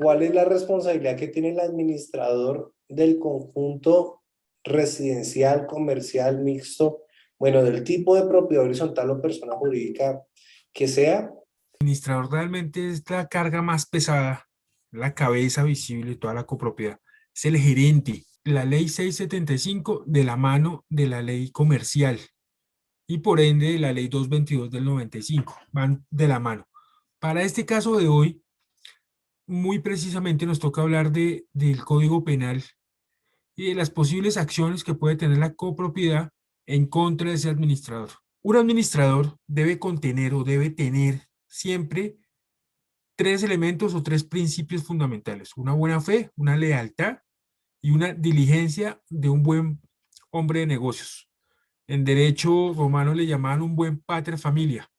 ¿cuál es la responsabilidad que tiene el administrador del conjunto residencial, comercial, mixto, bueno, del tipo de propiedad horizontal o persona jurídica que sea? El administrador realmente es la carga más pesada, la cabeza visible de toda la copropiedad. Es el gerente. La ley 675 de la mano de la ley comercial y por ende de la ley 222 del 95 van de la mano. Para este caso de hoy, muy precisamente nos toca hablar del Código Penal y de las posibles acciones que puede tener la copropiedad en contra de ese administrador. Un administrador debe contener o debe tener siempre tres elementos o tres principios fundamentales: una buena fe, una lealtad y una diligencia de un buen hombre de negocios. En derecho romano le llamaban un buen pater familia.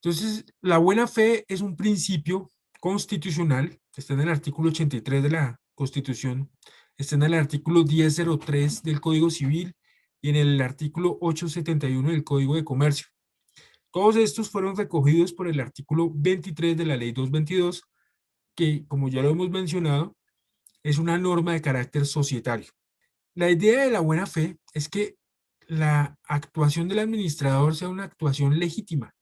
Entonces, la buena fe es un principio constitucional, está en el artículo 83 de la Constitución, está en el artículo 1003 del Código Civil y en el artículo 871 del Código de Comercio. Todos estos fueron recogidos por el artículo 23 de la Ley 222, que, como ya lo hemos mencionado, es una norma de carácter societario. La idea de la buena fe es que la actuación del administrador sea una actuación legítima,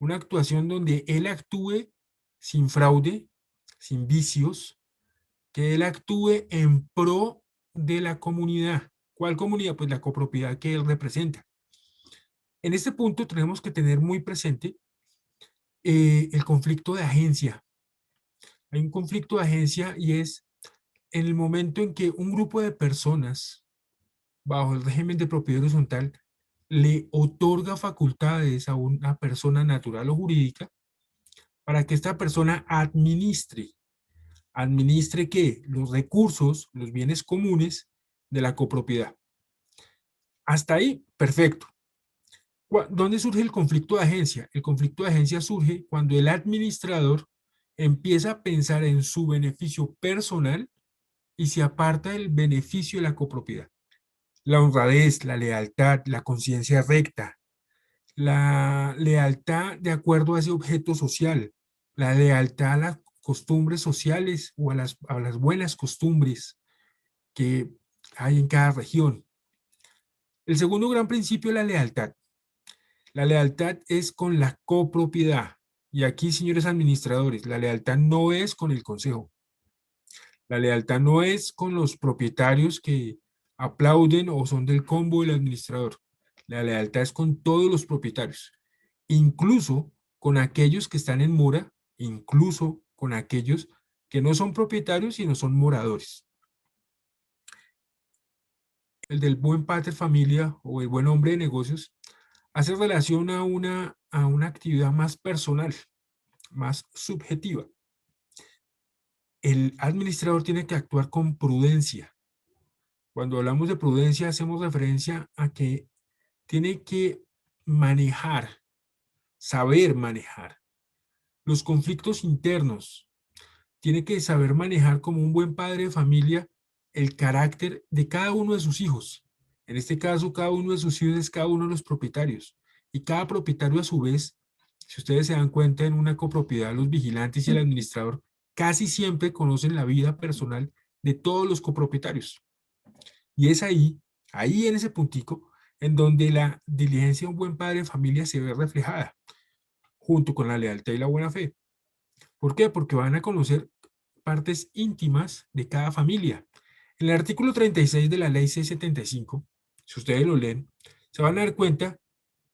una actuación donde él actúe sin fraude, sin vicios, que él actúe en pro de la comunidad. ¿Cuál comunidad? Pues la copropiedad que él representa. En este punto tenemos que tener muy presente el conflicto de agencia. Hay un conflicto de agencia y es en el momento en que un grupo de personas, bajo el régimen de propiedad horizontal, le otorga facultades a una persona natural o jurídica para que esta persona administre ¿qué? Los recursos, los bienes comunes de la copropiedad. Hasta ahí, perfecto. ¿Dónde surge el conflicto de agencia? El conflicto de agencia surge cuando el administrador empieza a pensar en su beneficio personal y se aparta del beneficio de la copropiedad. La honradez, la lealtad, la conciencia recta, la lealtad de acuerdo a ese objeto social, la lealtad a las costumbres sociales o a las buenas costumbres que hay en cada región. El segundo gran principio es la lealtad. La lealtad es con la copropiedad. Y aquí, señores administradores, la lealtad no es con el consejo. La lealtad no es con los propietarios que aplauden o son del combo del administrador. La lealtad es con todos los propietarios, incluso con aquellos que están en mora, incluso con aquellos que no son propietarios, sino son moradores. El del buen pater familia o el buen hombre de negocios hace relación a una actividad más personal, más subjetiva. El administrador tiene que actuar con prudencia. Cuando hablamos de prudencia, hacemos referencia a que tiene que manejar, saber manejar los conflictos internos. Tiene que saber manejar como un buen padre de familia el carácter de cada uno de sus hijos. En este caso, cada uno de sus hijos es cada uno de los propietarios. Y cada propietario a su vez, si ustedes se dan cuenta, en una copropiedad, los vigilantes y el administrador casi siempre conocen la vida personal de todos los copropietarios. Y es ahí en ese puntico, en donde la diligencia de un buen padre de familia se ve reflejada, junto con la lealtad y la buena fe. ¿Por qué? Porque van a conocer partes íntimas de cada familia. En el artículo 36 de la ley 675, si ustedes lo leen, se van a dar cuenta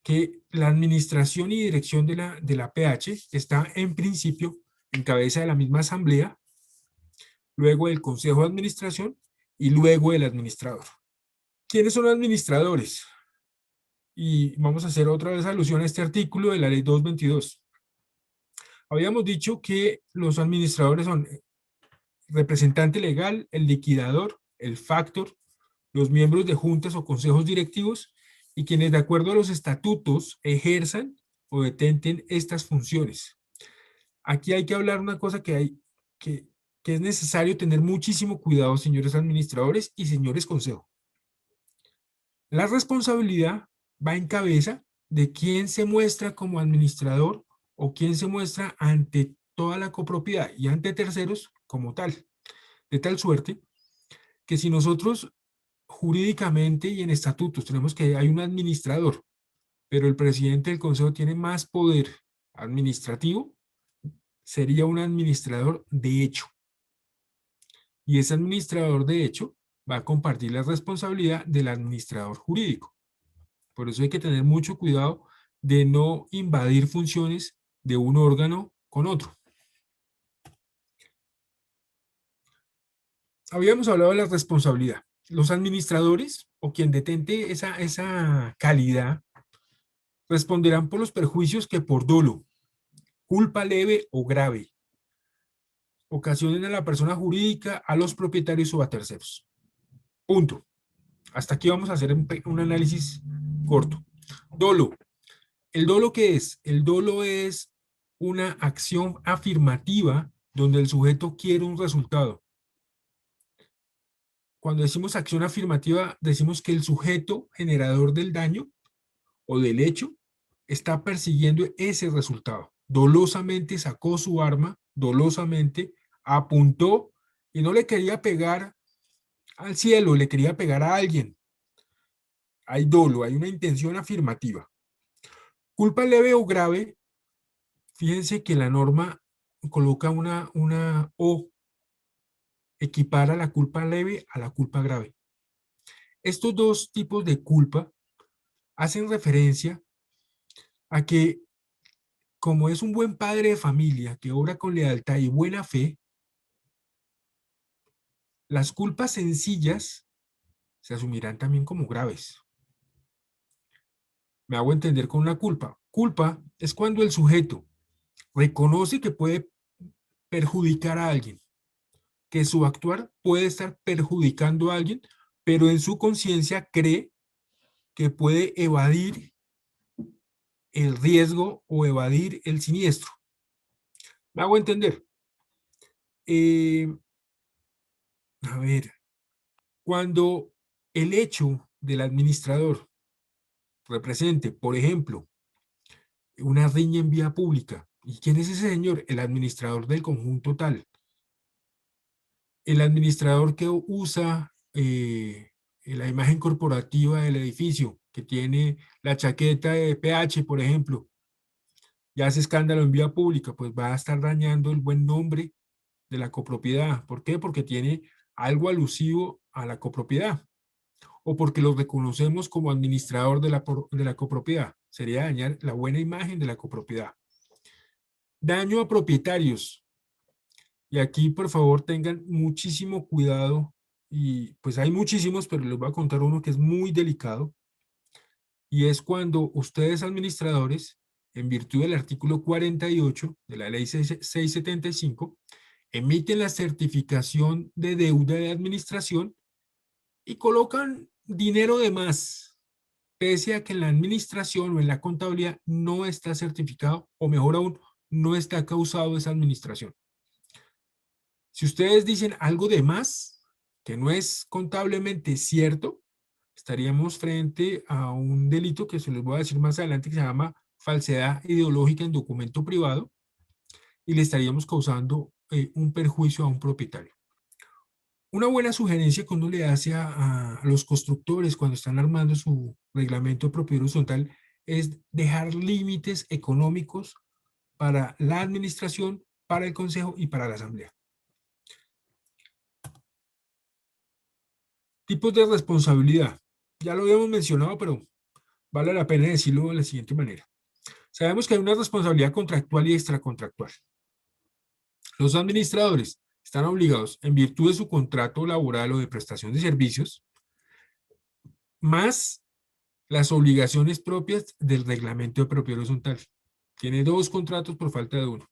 que la administración y dirección de la PH está en principio en cabeza de la misma asamblea, luego del consejo de administración y luego del administrador. ¿Quiénes son los administradores? Y vamos a hacer otra vez alusión a este artículo de la ley 222. Habíamos dicho que los administradores son representante legal, el liquidador, el factor, los miembros de juntas o consejos directivos y quienes de acuerdo a los estatutos ejerzan o detenten estas funciones. Aquí hay que hablar una cosa que es necesario tener muchísimo cuidado, señores administradores y señores consejos. La responsabilidad va en cabeza de quién se muestra como administrador o quién se muestra ante toda la copropiedad y ante terceros como tal. De tal suerte que si nosotros jurídicamente y en estatutos tenemos que hay un administrador, pero el presidente del consejo tiene más poder administrativo, sería un administrador de hecho. Y ese administrador de hecho va a compartir la responsabilidad del administrador jurídico. Por eso hay que tener mucho cuidado de no invadir funciones de un órgano con otro. Habíamos hablado de la responsabilidad. Los administradores o quien detente esa calidad responderán por los perjuicios que por dolo, culpa leve o grave, ocasionen a la persona jurídica, a los propietarios o a terceros. Punto. Hasta aquí vamos a hacer un análisis corto. Dolo. ¿El dolo qué es? El dolo es una acción afirmativa donde el sujeto quiere un resultado. Cuando decimos acción afirmativa, decimos que el sujeto generador del daño o del hecho está persiguiendo ese resultado. Dolosamente sacó su arma, dolosamente apuntó y no le quería pegar al cielo, le quería pegar a alguien. Hay dolo, hay una intención afirmativa. Culpa leve o grave, fíjense que la norma coloca una O, equipara la culpa leve a la culpa grave. Estos dos tipos de culpa hacen referencia a que, como es un buen padre de familia que obra con lealtad y buena fe, las culpas sencillas se asumirán también como graves. Me hago entender con una culpa. Culpa es cuando el sujeto reconoce que puede perjudicar a alguien, que su actuar puede estar perjudicando a alguien, pero en su conciencia cree que puede evadir el riesgo o evadir el siniestro. ¿Me hago entender? Eh, a ver, cuando el hecho del administrador represente, por ejemplo, una riña en vía pública, ¿y quién es ese señor? El administrador del conjunto tal. El administrador que usa la imagen corporativa del edificio, que tiene la chaqueta de PH, por ejemplo, y hace escándalo en vía pública, pues va a estar dañando el buen nombre de la copropiedad. ¿Por qué? Porque tiene algo alusivo a la copropiedad o porque lo reconocemos como administrador de la copropiedad. Sería dañar la buena imagen de la copropiedad. Daño a propietarios. Y aquí, por favor, tengan muchísimo cuidado. Y pues hay muchísimos, pero les voy a contar uno que es muy delicado. Y es cuando ustedes, administradores, en virtud del artículo 48 de la ley 675, emiten la certificación de deuda de administración y colocan dinero de más, pese a que en la administración o en la contabilidad no está certificado, o mejor aún, no está causado esa administración. Si ustedes dicen algo de más, que no es contablemente cierto, estaríamos frente a un delito que se les voy a decir más adelante, que se llama falsedad ideológica en documento privado, y le estaríamos causando un perjuicio a un propietario. Una buena sugerencia que uno le hace a los constructores cuando están armando su reglamento de propiedad horizontal es dejar límites económicos para la administración, para el consejo y para la asamblea. Tipos de responsabilidad. Ya lo habíamos mencionado, pero vale la pena decirlo de la siguiente manera. Sabemos que hay una responsabilidad contractual y extracontractual. Los administradores están obligados, en virtud de su contrato laboral o de prestación de servicios, más las obligaciones propias del reglamento de propiedad horizontal. Tiene dos contratos por falta de uno.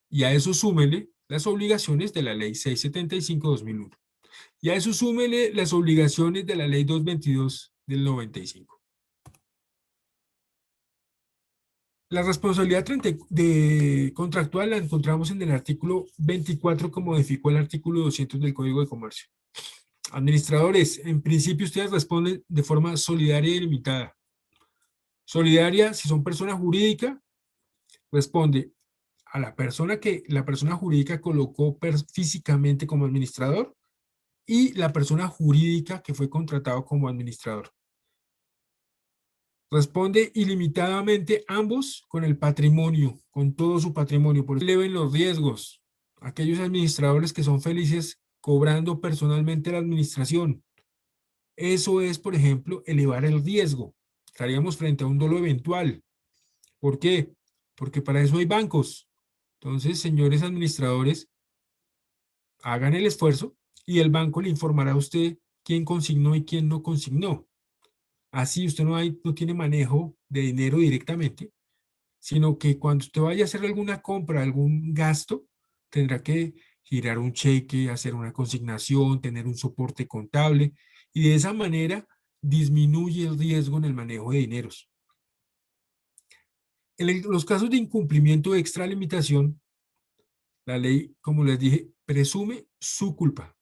Y a eso súmele las obligaciones de la ley 675/2001. Y a eso súmele las obligaciones de la ley 222 del 95. La responsabilidad contractual la encontramos en el artículo 24, como modificó el artículo 200 del Código de Comercio. Administradores, en principio ustedes responden de forma solidaria y limitada. Solidaria, si son persona jurídica, responde a la persona que la persona jurídica colocó físicamente como administrador y la persona jurídica que fue contratado como administrador. Responde ilimitadamente ambos con el patrimonio, con todo su patrimonio. Por eso eleven los riesgos. Aquellos administradores que son felices cobrando personalmente la administración. Eso es, por ejemplo, elevar el riesgo. Estaríamos frente a un dolo eventual. ¿Por qué? Porque para eso hay bancos. Entonces, señores administradores, hagan el esfuerzo y el banco le informará a usted quién consignó y quién no consignó. Así usted no tiene manejo de dinero directamente, sino que cuando usted vaya a hacer alguna compra, algún gasto, tendrá que girar un cheque, hacer una consignación, tener un soporte contable y de esa manera disminuye el riesgo en el manejo de dineros. En los casos de incumplimiento de extralimitación, la ley, como les dije, presume su culpa.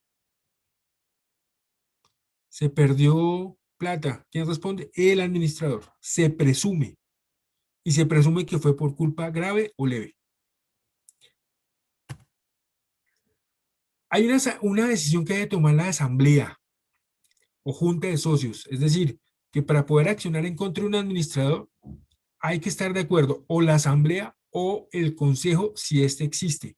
Se perdió plata. ¿Quién responde? El administrador. Se presume. Y se presume que fue por culpa grave o leve. Hay una decisión que debe tomar la asamblea o junta de socios. Es decir, que para poder accionar en contra de un administrador hay que estar de acuerdo o la asamblea o el consejo si éste existe.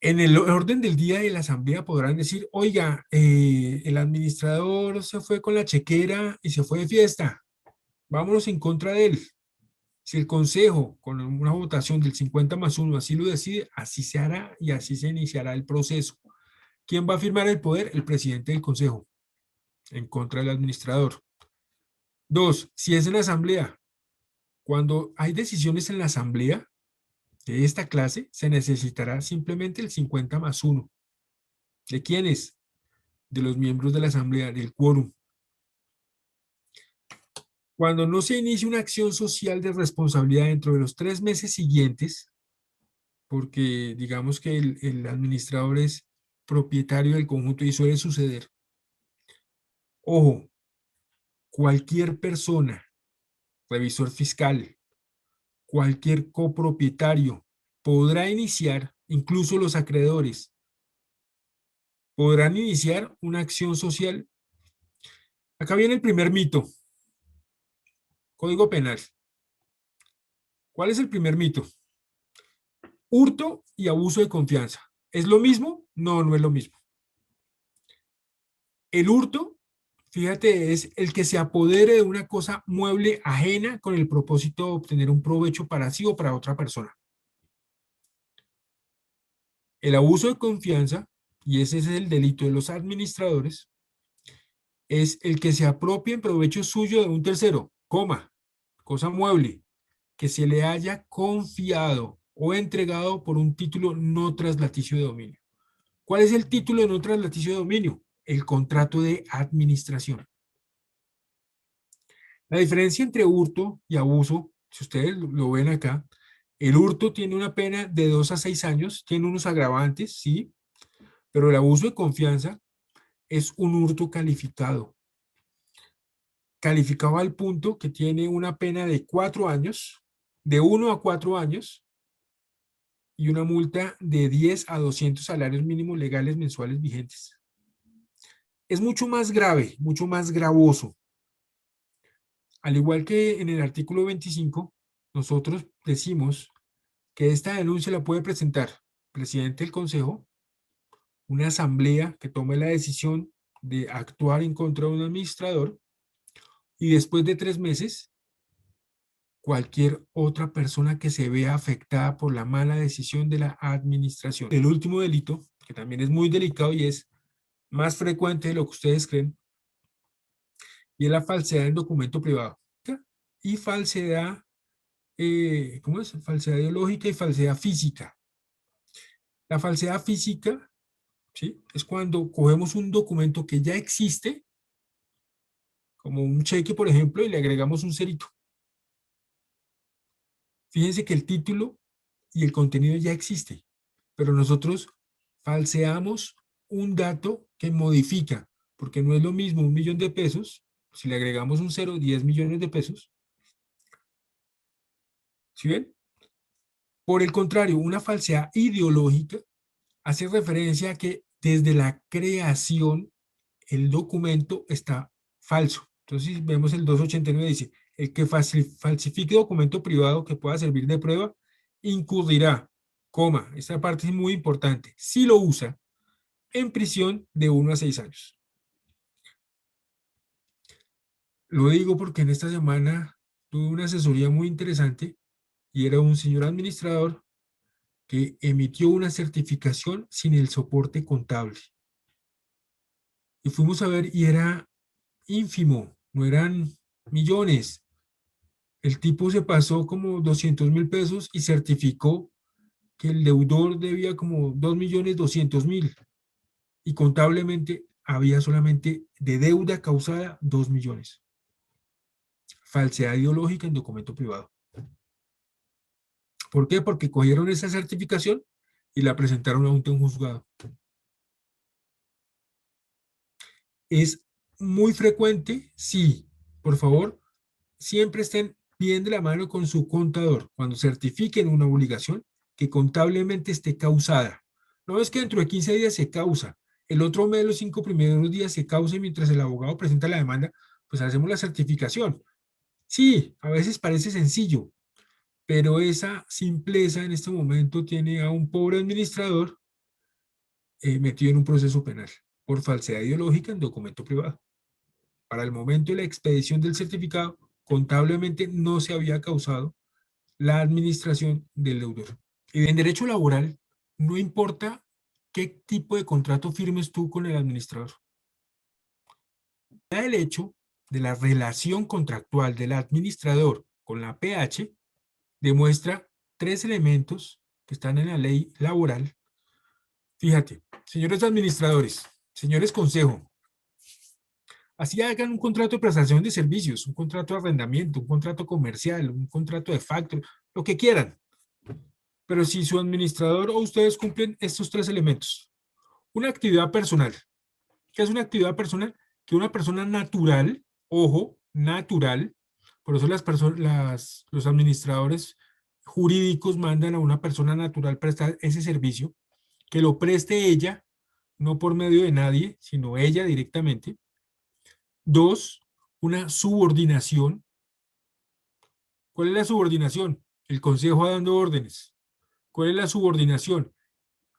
En el orden del día de la asamblea podrán decir, oiga, el administrador se fue con la chequera y se fue de fiesta. Vámonos en contra de él. Si el consejo, con una votación del 50+1, así lo decide, así se hará y así se iniciará el proceso. ¿Quién va a firmar el poder? El presidente del consejo, en contra del administrador. 2, si es en la asamblea. Cuando hay decisiones en la asamblea de esta clase, se necesitará simplemente el 50+1. ¿De quiénes? De los miembros de la asamblea, del quórum. Cuando no se inicie una acción social de responsabilidad dentro de los 3 meses siguientes, porque digamos que el administrador es propietario del conjunto y suele suceder. Ojo, cualquier persona, revisor fiscal, cualquier copropietario podrá iniciar, incluso los acreedores, podrán iniciar una acción social. Acá viene el primer mito. Código Penal. ¿Cuál es el primer mito? Hurto y abuso de confianza. ¿Es lo mismo? No, no es lo mismo. El hurto, fíjate, es el que se apodere de una cosa mueble ajena con el propósito de obtener un provecho para sí o para otra persona. El abuso de confianza, y ese es el delito de los administradores, es el que se apropia en provecho suyo de un tercero, cosa mueble, que se le haya confiado o entregado por un título no traslaticio de dominio. ¿Cuál es el título de no traslaticio de dominio? El contrato de administración. La diferencia entre hurto y abuso, si ustedes lo ven acá, el hurto tiene una pena de 2 a 6 años, tiene unos agravantes, sí, pero el abuso de confianza es un hurto calificado. Calificado al punto que tiene una pena de 4 años, de 1 a 4 años, y una multa de 10 a 200 salarios mínimos legales mensuales vigentes. Es mucho más grave, mucho más gravoso. Al igual que en el artículo 25, nosotros decimos que esta denuncia la puede presentar el presidente del consejo, una asamblea que tome la decisión de actuar en contra de un administrador y después de 3 meses, cualquier otra persona que se vea afectada por la mala decisión de la administración. El último delito, que también es muy delicado y es más frecuente de lo que ustedes creen, y es la falsedad en documento privado y falsedad, ¿cómo es? Falsedad ideológica y falsedad física. La falsedad física, ¿sí?, es cuando cogemos un documento que ya existe, como un cheque, por ejemplo, y le agregamos un cerito. Fíjense que el título y el contenido ya existe, pero nosotros falseamos un dato que modifica, porque no es lo mismo 1.000.000 de pesos, si le agregamos un cero, 10 millones de pesos. ¿Sí ven? Por el contrario, una falsedad ideológica hace referencia a que desde la creación el documento está falso. Entonces, si vemos el 289, dice, el que falsifique documento privado que pueda servir de prueba, incurrirá, coma, esta parte es muy importante, si lo usa, en prisión de 1 a 6 años. Lo digo porque en esta semana tuve una asesoría muy interesante y era un señor administrador que emitió una certificación sin el soporte contable. Y fuimos a ver y era ínfimo, no eran millones. El tipo se pasó como 200.000 pesos y certificó que el deudor debía como 2.200.000 y contablemente había solamente de deuda causada 2 millones. Falsedad ideológica en documento privado. ¿Por qué? Porque cogieron esa certificación y la presentaron ante un juzgado. Es muy frecuente, sí, por favor, siempre estén bien de la mano con su contador cuando certifiquen una obligación que contablemente esté causada. No es que dentro de 15 días se causa, el otro mes, los 5 primeros días se cause mientras el abogado presenta la demanda, pues hacemos la certificación. Sí, a veces parece sencillo, pero esa simpleza en este momento tiene a un pobre administrador metido en un proceso penal por falsedad ideológica en documento privado. Para el momento de la expedición del certificado, contablemente no se había causado la administración del deudor. Y en derecho laboral, no importa qué tipo de contrato firmes tú con el administrador. El hecho de la relación contractual del administrador con la PH demuestra 3 elementos que están en la ley laboral. Fíjate, señores administradores, señores consejo, así hagan un contrato de prestación de servicios, un contrato de arrendamiento, un contrato comercial, un contrato de factor, lo que quieran. Pero si su administrador o ustedes cumplen estos 3 elementos, una actividad personal. ¿Qué es una actividad personal? Que una persona natural, ojo, natural, por eso los administradores jurídicos mandan a una persona natural prestar ese servicio, que lo preste ella, no por medio de nadie, sino ella directamente. 2, una subordinación. ¿Cuál es la subordinación? El consejo dando órdenes. ¿Cuál es la subordinación?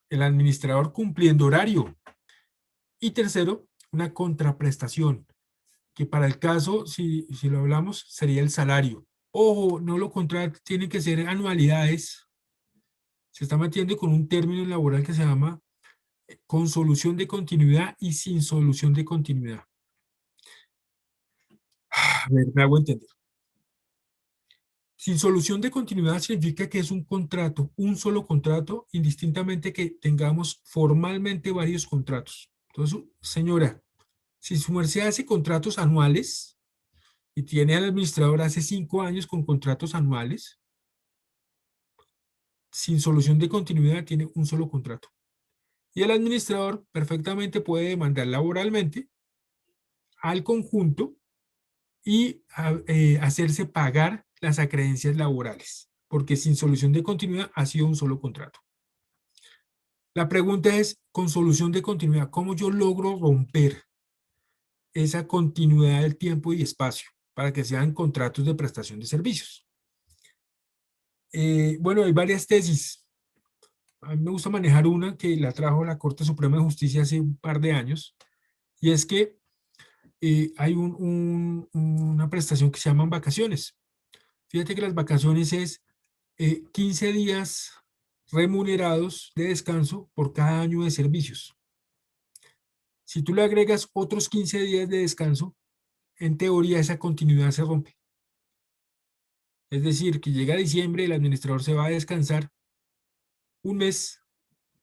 El administrador cumpliendo horario. Y tercero, una contraprestación, que para el caso, si lo hablamos, sería el salario. Ojo, no lo contrato, tienen que ser anualidades. Se está metiendo con un término laboral que se llama con solución de continuidad y sin solución de continuidad. A ver, me hago entender. Sin solución de continuidad significa que es un contrato, un solo contrato, indistintamente que tengamos formalmente varios contratos. Entonces, señora, si su merced hace contratos anuales y tiene al administrador hace 5 años con contratos anuales, sin solución de continuidad tiene un solo contrato. Y el administrador perfectamente puede demandar laboralmente al conjunto y hacerse pagar las acreencias laborales, porque sin solución de continuidad ha sido un solo contrato. La pregunta es, con solución de continuidad, ¿cómo yo logro romper esa continuidad del tiempo y espacio para que sean contratos de prestación de servicios? Bueno, hay varias tesis. A mí me gusta manejar una que la trajo la Corte Suprema de Justicia hace un par de años, y es que hay una prestación que se llaman vacaciones. Fíjate que las vacaciones es 15 días remunerados de descanso por cada año de servicios. Si tú le agregas otros 15 días de descanso, en teoría esa continuidad se rompe. Es decir, que llega diciembre, el administrador se va a descansar un mes,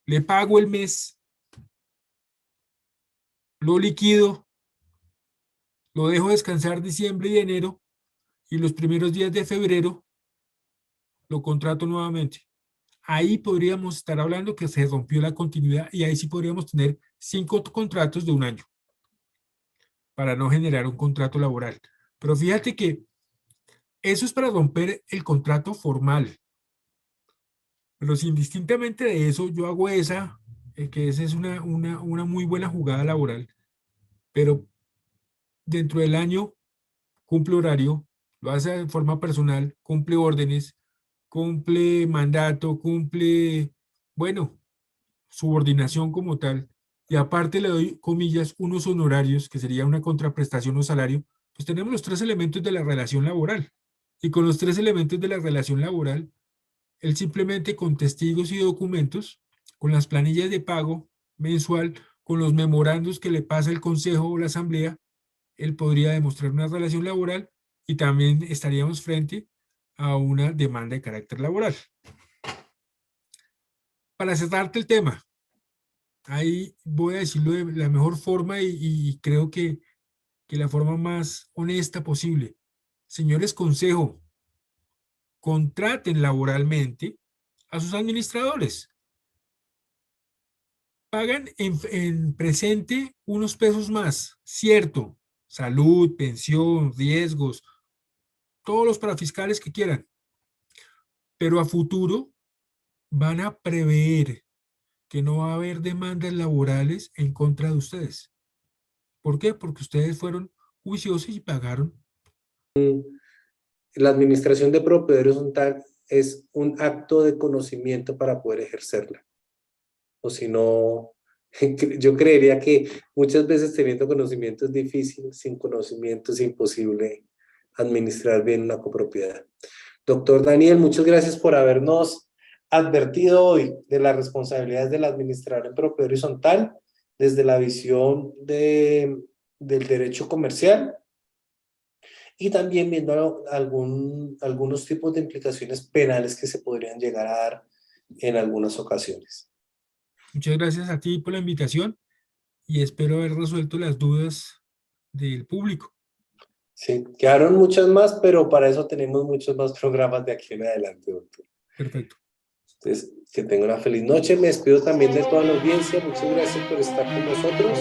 le pago el mes, lo liquido, lo dejo descansar diciembre y enero, y los primeros días de febrero lo contrato nuevamente. Ahí podríamos estar hablando que se rompió la continuidad y ahí sí podríamos tener 5 contratos de un año para no generar un contrato laboral. Pero fíjate que eso es para romper el contrato formal. Pero si indistintamente de eso, yo hago que esa es una muy buena jugada laboral, pero dentro del año cumple horario, lo hace de forma personal, cumple órdenes, cumple mandato, cumple, bueno, subordinación como tal, y aparte le doy, comillas, unos honorarios, que sería una contraprestación o salario, pues tenemos los tres elementos de la relación laboral. Y con los tres elementos de la relación laboral, él simplemente con testigos y documentos, con las planillas de pago mensual, con los memorandos que le pasa el consejo o la asamblea, él podría demostrar una relación laboral y también estaríamos frente a una demanda de carácter laboral. Para cerrarte el tema, ahí voy a decirlo de la mejor forma y creo que la forma más honesta posible. Señores consejo, contraten laboralmente a sus administradores. Pagan en presente unos pesos más, cierto, salud, pensión, riesgos, todos los parafiscales que quieran, pero a futuro van a prever que no va a haber demandas laborales en contra de ustedes. ¿Por qué? Porque ustedes fueron juiciosos y pagaron. La administración de propiedad horizontal es un acto de conocimiento para poder ejercerla. O si no, yo creería que muchas veces teniendo conocimiento es difícil, sin conocimiento es imposible administrar bien una copropiedad. Doctor Daniel, muchas gracias por habernos advertido hoy de las responsabilidades del administrador en propiedad horizontal desde la visión del derecho comercial y también viendo algunos tipos de implicaciones penales que se podrían llegar a dar en algunas ocasiones. Muchas gracias a ti por la invitación y espero haber resuelto las dudas del público. Sí, quedaron muchas más, pero para eso tenemos muchos más programas de aquí en adelante, doctor. Perfecto. Entonces, que tenga una feliz noche. Me despido también de toda la audiencia. Muchas gracias por estar con nosotros.